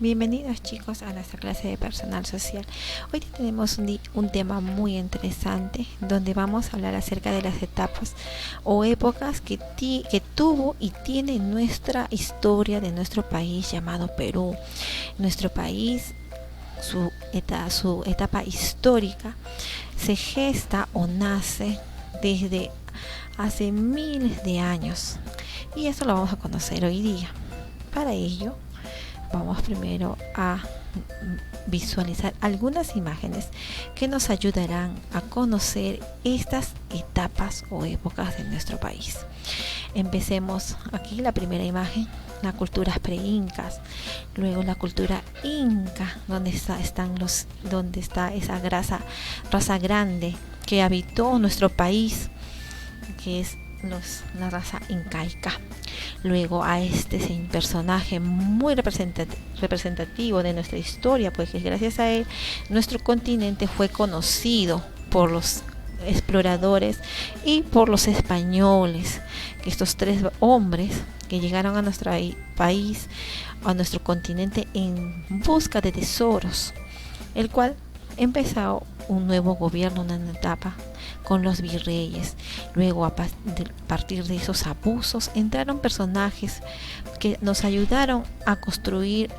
Bienvenidos chicos a nuestra clase de personal social. Hoy tenemos un tema muy interesante donde vamos a hablar acerca de las etapas o épocas que tuvo y tiene nuestra historia de nuestro país llamado Perú. Nuestro país, su etapa histórica se gesta o nace desde hace miles de años y eso lo vamos a conocer hoy día. Para ello vamos primero a visualizar algunas imágenes que nos ayudarán a conocer estas etapas o épocas de nuestro país. Empecemos aquí, la primera imagen, las culturas pre-incas, luego la cultura inca, donde está esa raza grande que habitó nuestro país, que es la raza incaica. Luego a este personaje muy representativo de nuestra historia, pues que gracias a él nuestro continente fue conocido por los exploradores y por los españoles, que estos tres hombres que llegaron a nuestro país, a nuestro continente en busca de tesoros, el cual empezó un nuevo gobierno, una etapa con los virreyes. Luego a partir de esos abusos entraron personajes que nos ayudaron a construir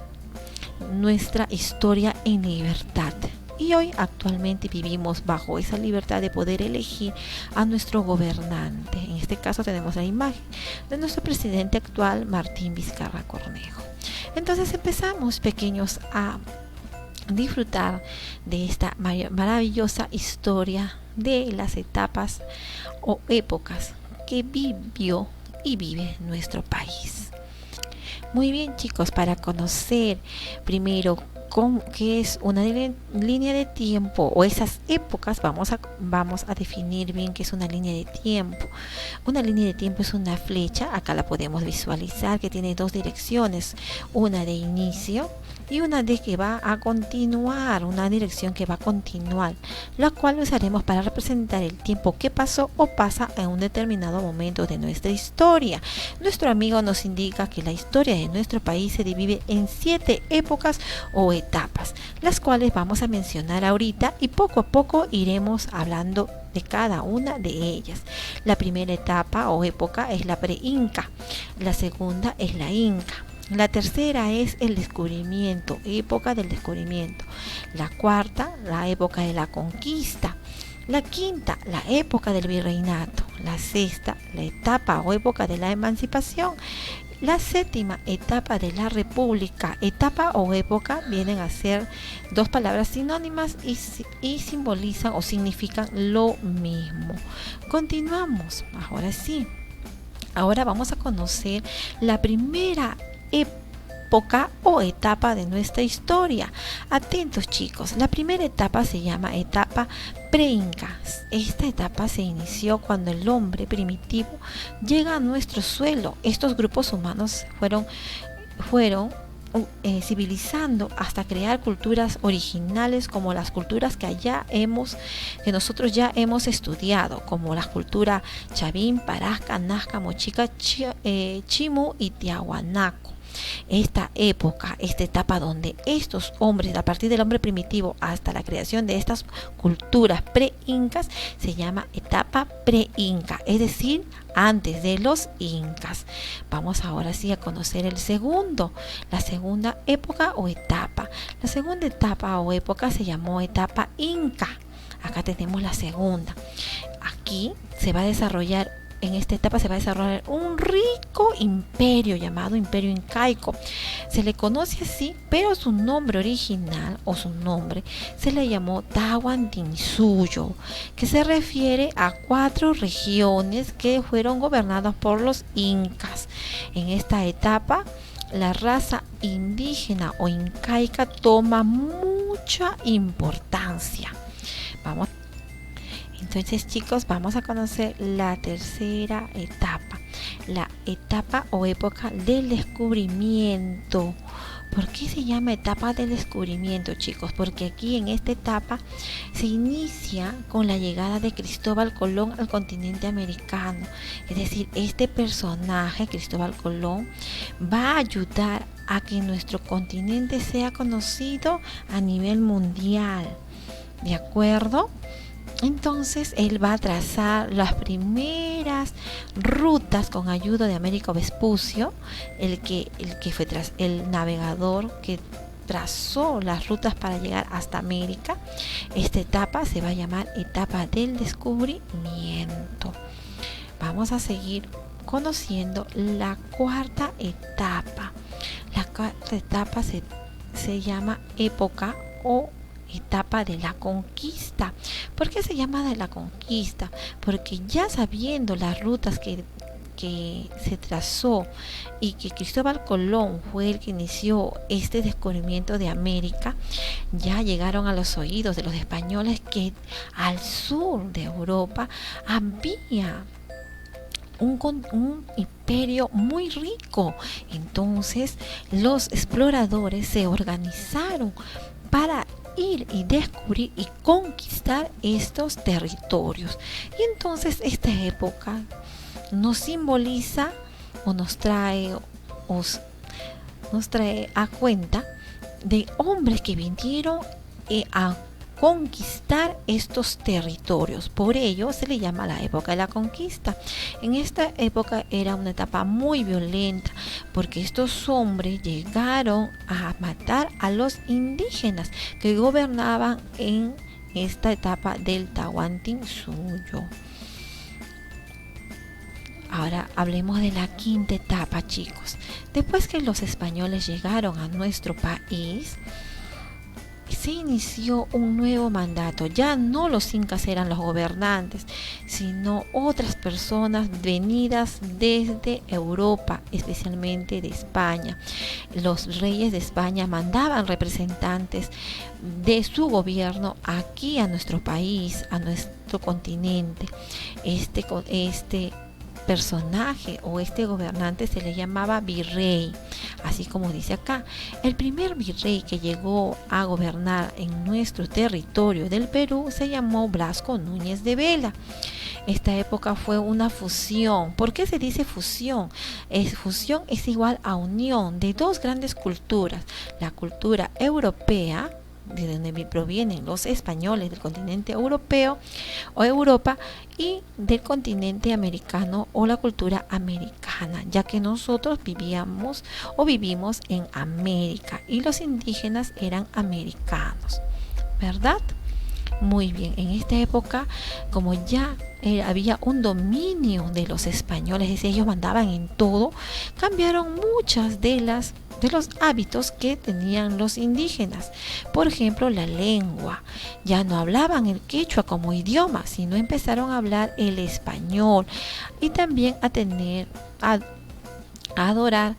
nuestra historia en libertad. Y hoy actualmente vivimos bajo esa libertad de poder elegir a nuestro gobernante. En este caso tenemos la imagen de nuestro presidente actual, Martín Vizcarra Cornejo. Entonces empezamos, pequeños, a disfrutar de esta maravillosa historia de las etapas o épocas que vivió y vive nuestro país. Muy bien chicos, para conocer primero qué es una línea de tiempo o esas épocas, vamos a definir bien qué es una línea de tiempo. Una línea de tiempo es una flecha, acá la podemos visualizar, que tiene dos direcciones, una de inicio y una de que va a continuar, una dirección que va a continuar, la cual usaremos para representar el tiempo que pasó o pasa en un determinado momento de nuestra historia. Nuestro amigo nos indica que la historia de nuestro país se divide en 7 épocas o etapas, las cuales vamos a mencionar ahorita y poco a poco iremos hablando de cada una de ellas. La primera etapa o época es la pre-inca, la segunda es la inca. La tercera es el descubrimiento, época del descubrimiento. La cuarta, la época de la conquista. La quinta, la época del virreinato. La sexta, la etapa o época de la emancipación. La séptima, etapa de la república. Etapa o época vienen a ser dos palabras sinónimas y simbolizan o significan lo mismo. Continuamos, ahora sí. Ahora vamos a conocer la primera época o etapa de nuestra historia. Atentos chicos, la primera etapa se llama etapa pre-inca. Esta etapa se inició cuando el hombre primitivo llega a nuestro suelo. Estos grupos humanos fueron civilizando hasta crear culturas originales como las culturas que nosotros ya hemos estudiado, como la cultura Chavín, Parasca, Nazca, Mochica, Chimu y Tiahuanaco. Esta etapa donde estos hombres, a partir del hombre primitivo hasta la creación de estas culturas pre-incas, se llama etapa pre-inca, es decir, antes de los incas. Vamos ahora sí a conocer la segunda época o etapa. La segunda etapa o época se llamó etapa inca. Acá tenemos la segunda. Aquí en esta etapa se va a desarrollar un rico imperio llamado Imperio Incaico. Se le conoce así, pero su nombre original o su nombre se le llamó Tahuantinsuyo, que se refiere a 4 regiones que fueron gobernadas por los incas. En esta etapa, la raza indígena o incaica toma mucha importancia. Entonces chicos, vamos a conocer la tercera etapa, la etapa o época del descubrimiento. ¿Por qué se llama etapa del descubrimiento, chicos? Porque aquí en esta etapa se inicia con la llegada de Cristóbal Colón al continente americano. Es decir, este personaje, Cristóbal Colón, va a ayudar a que nuestro continente sea conocido a nivel mundial. ¿De acuerdo? Entonces él va a trazar las primeras rutas con ayuda de Américo Vespucio, el que fue el navegador que trazó las rutas para llegar hasta América. Esta etapa se va a llamar etapa del descubrimiento. Vamos a seguir conociendo la cuarta etapa. La cuarta etapa se llama época o etapa de la conquista. ¿Por qué se llama de la conquista? Porque ya sabiendo las rutas que se trazó y que Cristóbal Colón fue el que inició este descubrimiento de América, ya llegaron a los oídos de los españoles que al sur de Europa había un imperio muy rico. Entonces los exploradores se organizaron para ir y descubrir y conquistar estos territorios. Y entonces esta época nos simboliza o nos trae a cuenta de hombres que vinieron a conquistar estos territorios. Por ello se le llama la época de la conquista. En esta época era una etapa muy violenta porque estos hombres llegaron a matar a los indígenas que gobernaban en esta etapa del Tahuantinsuyo. Ahora hablemos de la quinta etapa, chicos. Después que los españoles llegaron a nuestro país, se inició un nuevo mandato. Ya no los incas eran los gobernantes, sino otras personas venidas desde Europa, especialmente de España. Los reyes de España mandaban representantes de su gobierno aquí a nuestro país, a nuestro continente. Este personaje o este gobernante se le llamaba virrey, así como dice acá. El primer virrey que llegó a gobernar en nuestro territorio del Perú se llamó Blasco Núñez de Vela. Esta época fue una fusión. ¿Por qué se dice fusión? Fusión es igual a unión de dos grandes culturas, la cultura europea, de donde provienen los españoles del continente europeo o Europa, y del continente americano o la cultura americana, ya que nosotros vivimos en América y los indígenas eran americanos, ¿verdad? Muy bien, en esta época, como ya había un dominio de los españoles, es decir, ellos mandaban en todo, cambiaron muchas de los hábitos que tenían los indígenas. Por ejemplo, la lengua. Ya no hablaban el quechua como idioma, sino empezaron a hablar el español y también a adorar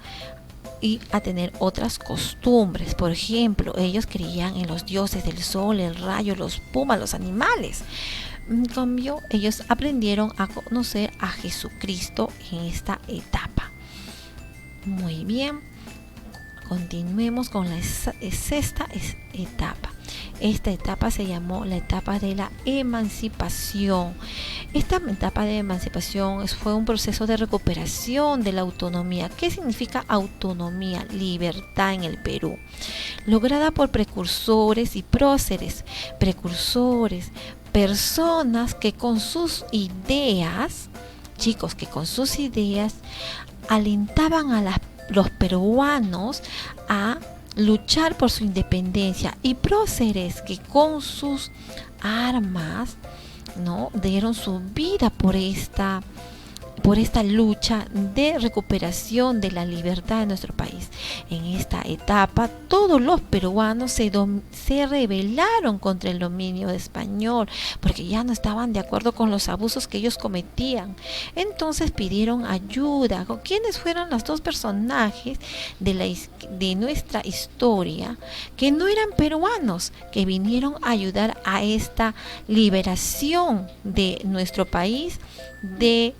y a tener otras costumbres. Por ejemplo, ellos creían en los dioses del sol, el rayo, los pumas, los animales. En cambio, ellos aprendieron a conocer a Jesucristo en esta etapa. Muy bien, continuemos con la sexta etapa. Esta etapa se llamó la etapa de la emancipación. Esta etapa de emancipación fue un proceso de recuperación de la autonomía. ¿Qué significa autonomía? Libertad en el Perú. Lograda por precursores y próceres. Precursores, personas que con sus ideas, chicos, que con sus ideas alentaban a los peruanos a luchar por su independencia, y próceres que con sus armas, ¿no?, dieron su vida por esta lucha de recuperación de la libertad de nuestro país. En esta etapa, todos los peruanos se rebelaron contra el dominio español, porque ya no estaban de acuerdo con los abusos que ellos cometían. Entonces pidieron ayuda. ¿Quiénes fueron los dos personajes de nuestra historia que no eran peruanos, que vinieron a ayudar a esta liberación de nuestro país de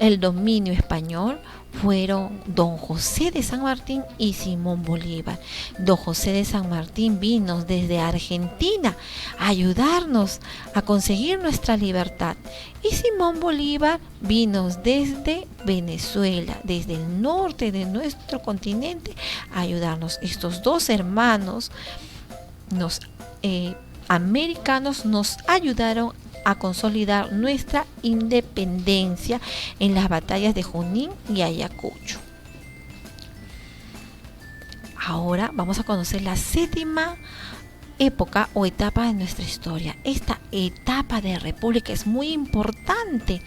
el dominio español? fueron don José de San Martín y Simón Bolívar. Don José de San Martín vino desde Argentina a ayudarnos a conseguir nuestra libertad. Y Simón Bolívar vino desde Venezuela, desde el norte de nuestro continente, a ayudarnos. Estos dos hermanos americanos nos ayudaron a consolidar nuestra independencia en las batallas de Junín y Ayacucho. Ahora vamos a conocer la séptima época o etapa de nuestra historia. Esta etapa de república es muy importante.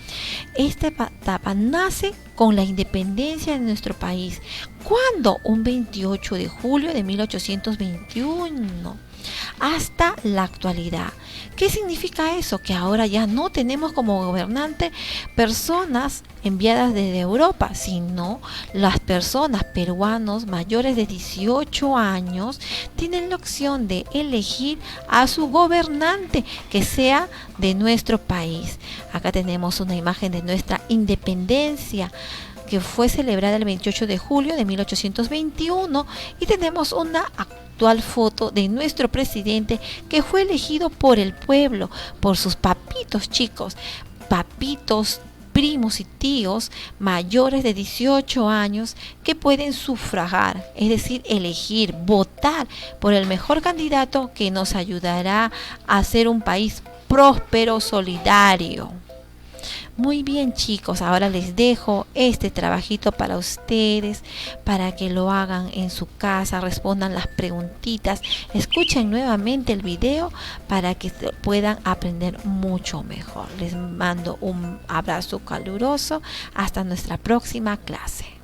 Esta etapa nace con la independencia de nuestro país. ¿Cuándo? Un 28 de julio de 1821. Hasta la actualidad. ¿Qué significa eso? Que ahora ya no tenemos como gobernante personas enviadas desde Europa, sino las personas peruanos mayores de 18 años tienen la opción de elegir a su gobernante que sea de nuestro país. Acá tenemos una imagen de nuestra independencia, que fue celebrada el 28 de julio de 1821, y tenemos una actual foto de nuestro presidente que fue elegido por el pueblo, por sus papitos, chicos, papitos, primos y tíos mayores de 18 años que pueden sufragar, es decir, elegir, votar por el mejor candidato que nos ayudará a ser un país próspero, solidario. Muy bien, chicos, ahora les dejo este trabajito para ustedes, para que lo hagan en su casa, respondan las preguntitas, escuchen nuevamente el video para que puedan aprender mucho mejor. Les mando un abrazo caluroso, hasta nuestra próxima clase.